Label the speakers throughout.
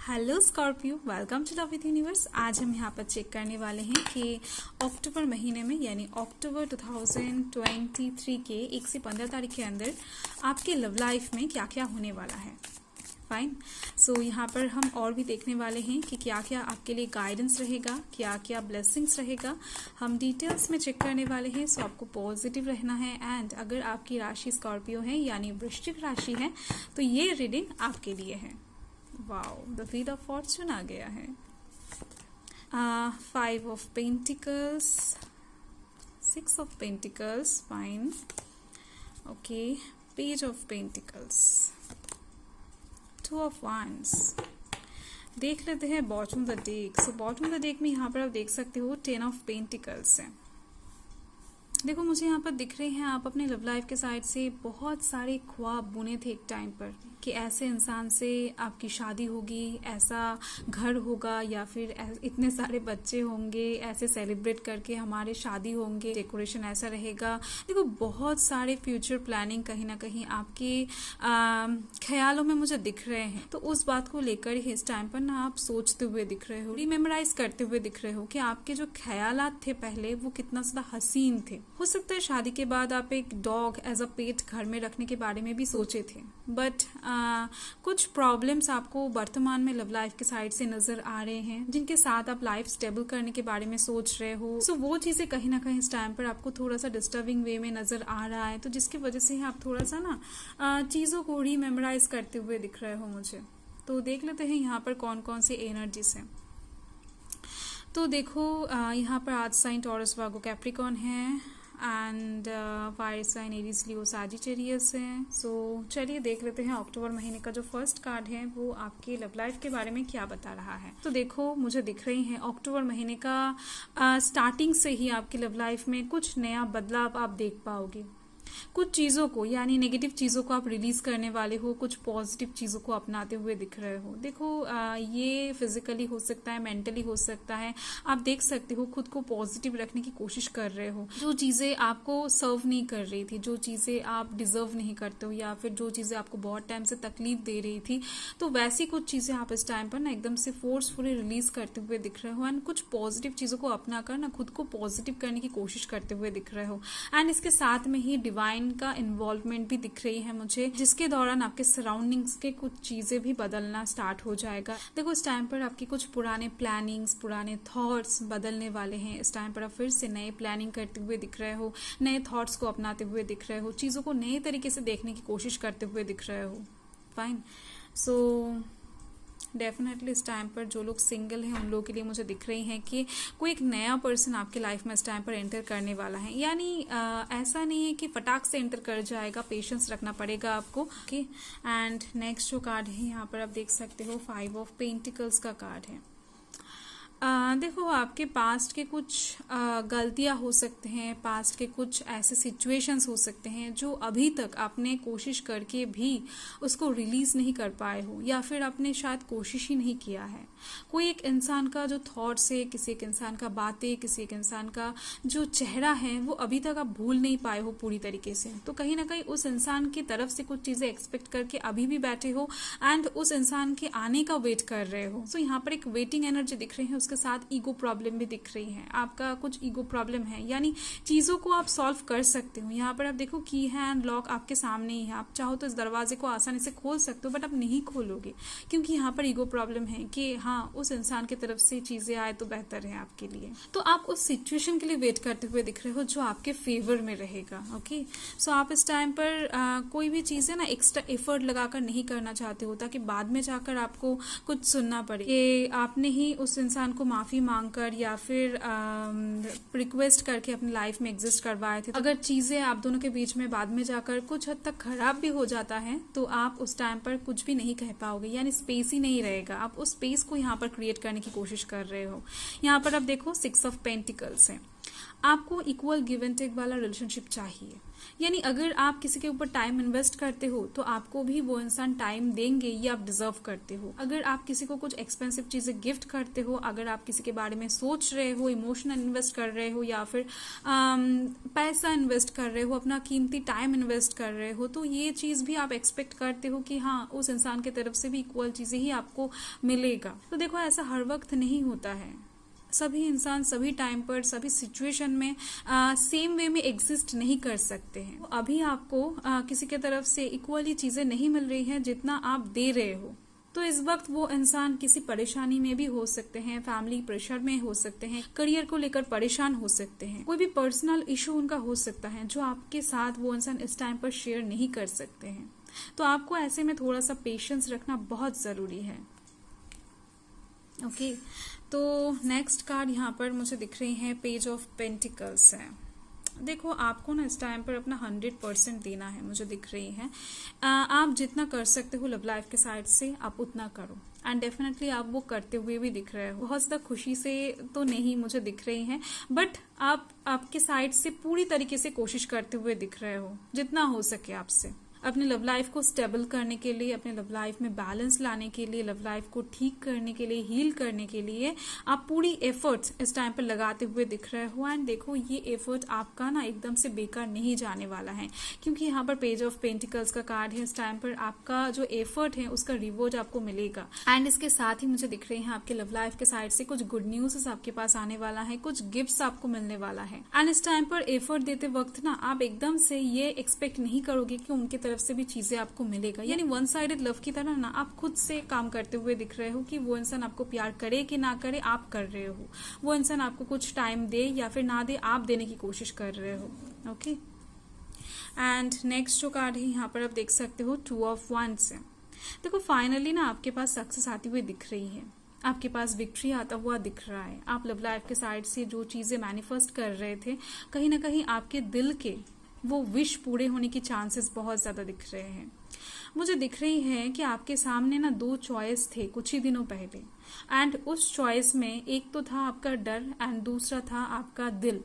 Speaker 1: Hello Scorpio, welcome to love with universe. आज हम यहाँ पर चेक करने वाले हैं कि अक्टूबर महीने में यानी अक्टूबर 2023 के 1 से 15 तारीख के अंदर आपके लव लाइफ में क्या क्या होने वाला है। फाइन। सो यहाँ पर हम और भी देखने वाले हैं कि क्या क्या आपके लिए गाइडेंस रहेगा, क्या क्या ब्लेसिंग्स रहेगा। हम डिटेल्स में चेक करने वाले हैं। सो आपको पॉजिटिव रहना है। एंड अगर आपकी राशि स्कॉर्पियो है यानी वृश्चिक राशि है तो ये रीडिंग आपके लिए है। Wow, the wheel of fortune आ गया है। 5 of pentacles, 6 of pentacles, fine. Okay, page of pentacles, 2 of wands। देख लेते हैं bottom the deck. So bottom the deck में यहाँ पर आप देख सकते हो 10 ऑफ पेंटिकल्स है। देखो, मुझे यहाँ पर दिख रहे हैं आप अपने लव लाइफ के साइड से बहुत सारे ख्वाब बुने थे एक टाइम पर कि ऐसे इंसान से आपकी शादी होगी, ऐसा घर होगा या फिर इतने सारे बच्चे होंगे, ऐसे सेलिब्रेट करके हमारे शादी होंगे, डेकोरेशन ऐसा रहेगा। देखो, बहुत सारे फ्यूचर प्लानिंग कहीं ना कहीं आपके ख्यालों में मुझे दिख रहे हैं। तो उस बात को लेकर ही इस टाइम पर ना आप सोचते हुए दिख रहे हो, रिमेमोराइज करते हुए दिख रहे हो कि आपके जो ख्यालात थे पहले वो कितना ज्यादा हसीन थे। हो सकता है शादी के बाद आप एक डॉग एज अ पेट घर में रखने के बारे में भी सोचे थे, बट कुछ प्रॉब्लम्स आपको वर्तमान में लव लाइफ के साइड से नजर आ रहे हैं जिनके साथ आप लाइफ स्टेबल करने के बारे में सोच रहे हो। सो वो चीजें कहीं ना कहीं इस टाइम पर आपको थोड़ा सा डिस्टर्बिंग वे में नजर आ रहा है, तो जिसकी वजह से आप थोड़ा सा ना चीजों को रीमेमोराइज करते हुए दिख रहे हो मुझे। तो देख लेते हैं यहाँ पर कौन कौन से एनर्जीज हैं। तो देखो, यहाँ पर आज साइन टॉरस वार्गो कैप्रिकॉर्न है and fire sign Aries Leo Sagittarius है। सो चलिए देख लेते हैं अक्टूबर महीने का जो फर्स्ट कार्ड है वो आपके लव लाइफ के बारे में क्या बता रहा है। तो देखो, मुझे दिख रही है अक्टूबर महीने का स्टार्टिंग से ही आपकी लव लाइफ में कुछ नया बदलाव आप देख पाओगे। कुछ चीजों को यानी नेगेटिव चीजों को आप रिलीज करने वाले हो, कुछ पॉजिटिव चीजों को अपनाते हुए दिख रहे हो। देखो, ये फिजिकली हो सकता है, मेंटली हो सकता है। आप देख सकते हो खुद को पॉजिटिव रखने की कोशिश कर रहे हो। जो चीजें आपको सर्व नहीं कर रही थी, जो चीजें आप डिजर्व नहीं करते हो, या फिर जो चीजें आपको बहुत टाइम से तकलीफ दे रही थी, तो वैसी कुछ चीजें आप इस टाइम पर ना एकदम से फोर्सफुली रिलीज करते हुए दिख रहे हो। एंड कुछ पॉजिटिव चीजों को अपनाकर ना खुद को पॉजिटिव करने की कोशिश करते हुए दिख रहे हो। एंड इसके साथ में ही डिवाइन का इन्वॉल्वमेंट भी दिख रही है मुझे, जिसके दौरान आपके सराउंडिंग्स के कुछ चीजें भी बदलना स्टार्ट हो जाएगा। देखो, इस टाइम पर आपकी कुछ पुराने प्लानिंग्स, पुराने थॉट्स बदलने वाले हैं। इस टाइम पर आप फिर से नए प्लानिंग करते हुए दिख रहे हो, नए थॉट्स को अपनाते हुए दिख रहे हो, चीजों को नए तरीके से देखने की कोशिश करते हुए दिख रहे हो। फाइन। सो डेफिनेटली इस टाइम पर जो लोग सिंगल हैं उन लोगों के लिए मुझे दिख रही है कि कोई एक नया पर्सन आपके लाइफ में इस टाइम पर एंटर करने वाला है। यानी ऐसा नहीं है कि फटाक से एंटर कर जाएगा, पेशेंस रखना पड़ेगा आपको। ओके, एंड नेक्स्ट जो कार्ड है यहाँ पर आप देख सकते हो 5 ऑफ पेंटिकल्स का कार्ड है। देखो, आपके पास्ट के कुछ गलतियां हो सकते हैं, पास्ट के कुछ ऐसे सिचुएशंस हो सकते हैं जो अभी तक आपने कोशिश करके भी उसको रिलीज नहीं कर पाए हो, या फिर आपने शायद कोशिश ही नहीं किया है। कोई एक इंसान का जो थॉट्स है, किसी एक इंसान का बातें, किसी एक इंसान का जो चेहरा है, वो अभी तक आप भूल नहीं पाए हो पूरी तरीके से। तो कहीं ना कहीं उस इंसान की तरफ से कुछ चीजें एक्सपेक्ट करके अभी भी बैठे हो एंड उस इंसान के आने का वेट कर रहे हो। सो यहाँ पर एक वेटिंग एनर्जी दिख रही है, उसके साथ ईगो प्रॉब्लम भी दिख रही है। आपका कुछ ईगो प्रॉब्लम है, यानी चीजों को आप सॉल्व कर सकते हो। यहाँ पर आप देखो, की है एंड लॉक आपके सामने ही है। आप चाहो तो इस दरवाजे को आसानी से खोल सकते हो, बट आप नहीं खोलोगे क्योंकि यहाँ पर ईगो प्रॉब्लम है कि हाँ, उस इंसान की तरफ से चीजें आए तो बेहतर है आपके लिए। तो आप उस सिचुएशन के लिए वेट करते हुए दिख रहे हो जो आपके फेवर में रहेगा। ओके, सो आप इस टाइम पर कोई भी चीजें ना एक्स्ट्रा एफर्ट लगाकर नहीं करना चाहते हो, ताकि बाद में जाकर आपको कुछ सुनना पड़े कि आपने ही उस इंसान को माफी मांगकर या फिर रिक्वेस्ट करके अपनी लाइफ में एग्जिस्ट करवाए थे। अगर चीजें आप दोनों के बीच में बाद में जाकर कुछ हद तक खराब भी हो जाता है तो आप उस टाइम पर कुछ भी नहीं कह पाओगे, यानी स्पेस ही नहीं रहेगा। आप उस स्पेस को यहाँ पर क्रिएट करने की कोशिश कर रहे हो। यहाँ पर आप देखो 6 ऑफ पेंटिकल्स है। आपको इक्वल गिव एंड टेक वाला रिलेशनशिप चाहिए। यानी अगर आप किसी के ऊपर टाइम इन्वेस्ट करते हो तो आपको भी वो इंसान टाइम देंगे, ये आप डिजर्व करते हो। अगर आप किसी को कुछ एक्सपेंसिव चीजें गिफ्ट करते हो, अगर आप किसी के बारे में सोच रहे हो, इमोशनल इन्वेस्ट कर रहे हो या फिर पैसा इन्वेस्ट कर रहे हो, अपना कीमती टाइम इन्वेस्ट कर रहे हो, तो ये चीज भी आप एक्सपेक्ट करते हो कि हाँ उस इंसान की तरफ से भी इक्वल चीजें ही आपको मिलेगा। तो देखो ऐसा हर वक्त नहीं होता है। सभी इंसान सभी टाइम पर सभी सिचुएशन में सेम वे में एग्जिस्ट नहीं कर सकते हैं। तो अभी आपको किसी के तरफ से इक्वली चीजें नहीं मिल रही हैं जितना आप दे रहे हो, तो इस वक्त वो इंसान किसी परेशानी में भी हो सकते हैं, फैमिली प्रेशर में हो सकते हैं, करियर को लेकर परेशान हो सकते हैं, कोई भी पर्सनल इशू उनका हो सकता है जो आपके साथ वो इंसान इस टाइम पर शेयर नहीं कर सकते हैं। तो आपको ऐसे में थोड़ा सा पेशेंस रखना बहुत जरूरी है। ओके, तो नेक्स्ट कार्ड यहाँ पर मुझे दिख रही है पेज ऑफ पेंटिकल्स है। देखो आपको ना इस टाइम पर अपना 100% देना है, मुझे दिख रही है। आप जितना कर सकते हो लव लाइफ के साइड से आप उतना करो, एंड डेफिनेटली आप वो करते हुए भी दिख रहे हो। बहुत ज्यादा खुशी से तो नहीं मुझे दिख रही है, बट आप आपके साइड से पूरी तरीके से कोशिश करते हुए दिख रहे हो जितना हो सके आपसे, अपने लव लाइफ को स्टेबल करने के लिए, अपने लव लाइफ में बैलेंस लाने के लिए, लव लाइफ को ठीक करने के लिए, हील करने के लिए आप पूरी एफर्ट्स इस टाइम पर लगाते हुए दिख रहे हो। एंड देखो ये एफर्ट आपका ना एकदम से बेकार नहीं जाने वाला है, क्योंकि यहाँ पर पेज ऑफ पेंटिकल्स का कार्ड है। इस टाइम पर आपका जो एफर्ट है उसका रिवॉर्ड आपको मिलेगा। एंड इसके साथ ही मुझे दिख रही है आपके लव लाइफ के साइड से कुछ गुड न्यूज आपके पास आने वाला है, कुछ गिफ्ट्स आपको मिलने वाला है। एंड इस टाइम पर एफर्ट देते वक्त ना आप एकदम से ये एक्सपेक्ट नहीं करोगे कि उनके तरफ से भी चीजें आपको मिलेगा। यानी वन साइडेड लव की तरह ना आप खुद से काम करते हुए दिख रहे हो कि वो इंसान आपको प्यार करे कि ना करे, आप कर रहे हो। वो इंसान आपको कुछ टाइम दे या फिर ना दे, आप देने की कोशिश कर रहे हो। ओके, एंड नेक्स्ट जो कार्ड है यहाँ पर आप देख सकते हो 2 ऑफ wands है। देखो फाइनली ना आपके पास सक्सेस आती हुई दिख रही है, आपके पास विक्ट्री आता हुआ दिख रहा है। आप लव लाइफ के साइड से जो चीजें मैनिफेस्ट कर रहे थे, कहीं ना कहीं आपके दिल के वो विश पूरे होने की चांसेस बहुत ज्यादा दिख रहे हैं। मुझे दिख रही है कि आपके सामने ना 2 चॉइस थे कुछ ही दिनों पहले, एंड उस चॉइस में एक तो था आपका डर एंड दूसरा था आपका दिल।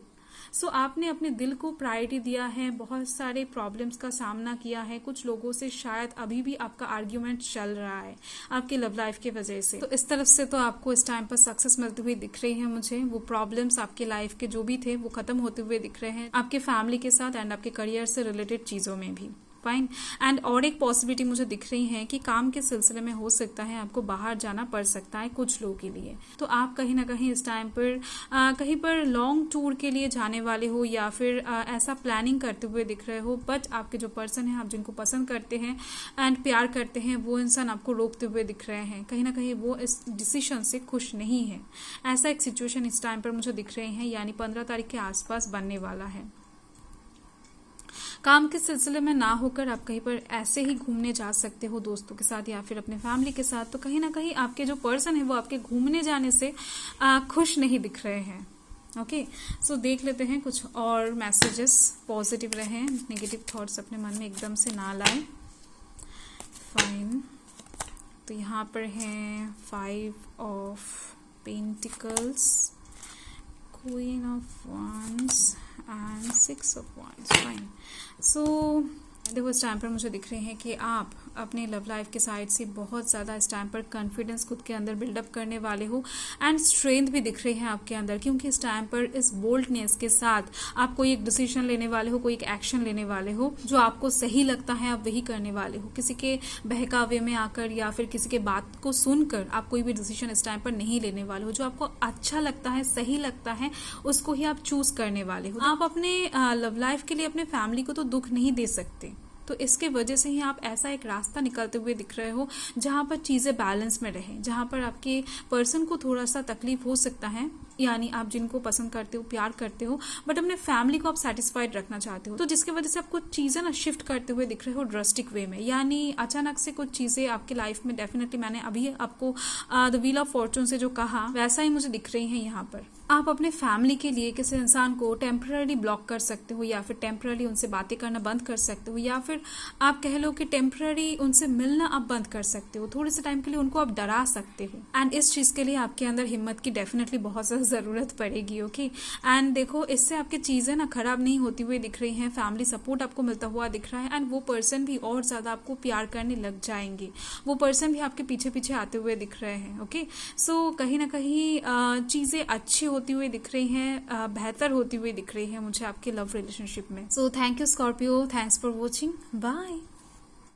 Speaker 1: सो आपने अपने दिल को प्रायोरिटी दिया है, बहुत सारे प्रॉब्लम्स का सामना किया है, कुछ लोगों से शायद अभी भी आपका आर्ग्यूमेंट चल रहा है आपके लव लाइफ की वजह से। तो इस तरफ से तो आपको इस टाइम पर सक्सेस मिलती हुई दिख रही है मुझे। वो प्रॉब्लम्स आपके लाइफ के जो भी थे वो खत्म होते हुए दिख रहे हैं, आपके फैमिली के साथ एंड आपके करियर से रिलेटेड चीजों में भी। फाइन, एंड और एक पॉसिबिलिटी मुझे दिख रही है कि काम के सिलसिले में हो सकता है आपको बाहर जाना पड़ सकता है कुछ लोगों के लिए। तो आप कहीं ना कहीं इस टाइम पर कहीं पर लॉन्ग टूर के लिए जाने वाले हो या फिर ऐसा प्लानिंग करते हुए दिख रहे हो, बट आपके जो पर्सन है, आप जिनको पसंद करते हैं एंड प्यार करते हैं, वो इंसान आपको रोकते हुए दिख रहे हैं। कहीं ना कहीं वो इस डिसीजन से खुश नहीं है। ऐसा एक सिचुएशन इस टाइम पर मुझे दिख रहे हैं, यानी 15 तारीख के आसपास बनने वाला है। काम के सिलसिले में ना होकर आप कहीं पर ऐसे ही घूमने जा सकते हो दोस्तों के साथ या फिर अपने फैमिली के साथ। तो कहीं ना कहीं आपके जो पर्सन है वो आपके घूमने जाने से खुश नहीं दिख रहे हैं। ओके, सो देख लेते हैं कुछ और मैसेजेस पॉजिटिव रहे, नेगेटिव थॉट्स अपने मन में एकदम से ना लाए। फाइन, तो यहाँ पर है 5 of pentacles, Queen of Wands and 6 of Wands. Fine. So देखो इस टाइम पर मुझे दिख रहे हैं कि आप अपने लव लाइफ के साइड से बहुत ज़्यादा इस टाइम पर कॉन्फिडेंस खुद के अंदर बिल्डअप करने वाले हो एंड स्ट्रेंथ भी दिख रही है आपके अंदर, क्योंकि इस टाइम पर इस बोल्डनेस के साथ आप कोई एक डिसीजन लेने वाले हो, कोई एक एक्शन लेने वाले हो जो आपको सही लगता है, आप वही करने वाले हो। किसी के बहकावे में आकर या फिर किसी के बात को सुनकर आप कोई भी डिसीजन इस टाइम पर नहीं लेने वाले हो। जो आपको अच्छा लगता है, सही लगता है, उसको ही आप चूज करने वाले हो। आप अपने लव लाइफ के लिए अपने फैमिली को तो दुख नहीं दे सकते, तो इसके वजह से ही आप ऐसा एक रास्ता निकलते हुए दिख रहे हो जहां पर चीजें बैलेंस में रहे, जहां पर आपके पर्सन को थोड़ा सा तकलीफ हो सकता है, यानी आप जिनको पसंद करते हो, प्यार करते हो, बट अपने फैमिली को आप सेटिस्फाइड रखना चाहते हो। तो जिसकी वजह से आप कुछ चीजें ना शिफ्ट करते हुए दिख रहे हो ड्रास्टिक वे में, यानी अचानक से कुछ चीजें आपके लाइफ में डेफिनेटली, मैंने अभी आपको द व्हील ऑफ फॉर्चून से जो कहा वैसा ही मुझे दिख रही है यहाँ पर। आप अपने फैमिली के लिए किसी इंसान को टेम्पररी ब्लॉक कर सकते हो, या फिर टेम्पररी उनसे बातें करना बंद कर सकते हो, या फिर आप कह लो कि टेम्पररी उनसे मिलना आप बंद कर सकते हो। थोड़े से टाइम के लिए उनको आप डरा सकते हो। एंड इस चीज़ के लिए आपके अंदर हिम्मत की डेफिनेटली बहुत ज़्यादा ज़रूरत पड़ेगी। ओके, एंड देखो इससे आपकी चीज़ें ना खराब नहीं होती हुई दिख रही हैं, फैमिली सपोर्ट आपको मिलता हुआ दिख रहा है, एंड वो पर्सन भी और ज़्यादा आपको प्यार करने लग जाएंगे। वो पर्सन भी आपके पीछे पीछे आते हुए दिख रहे हैं। ओके, सो कहीं ना कहीं चीज़ें अच्छी होती हुई दिख रही हैं, बेहतर होती हुई दिख रही है मुझे आपके लव रिलेशनशिप में। So thank you Scorpio, thanks for watching, bye.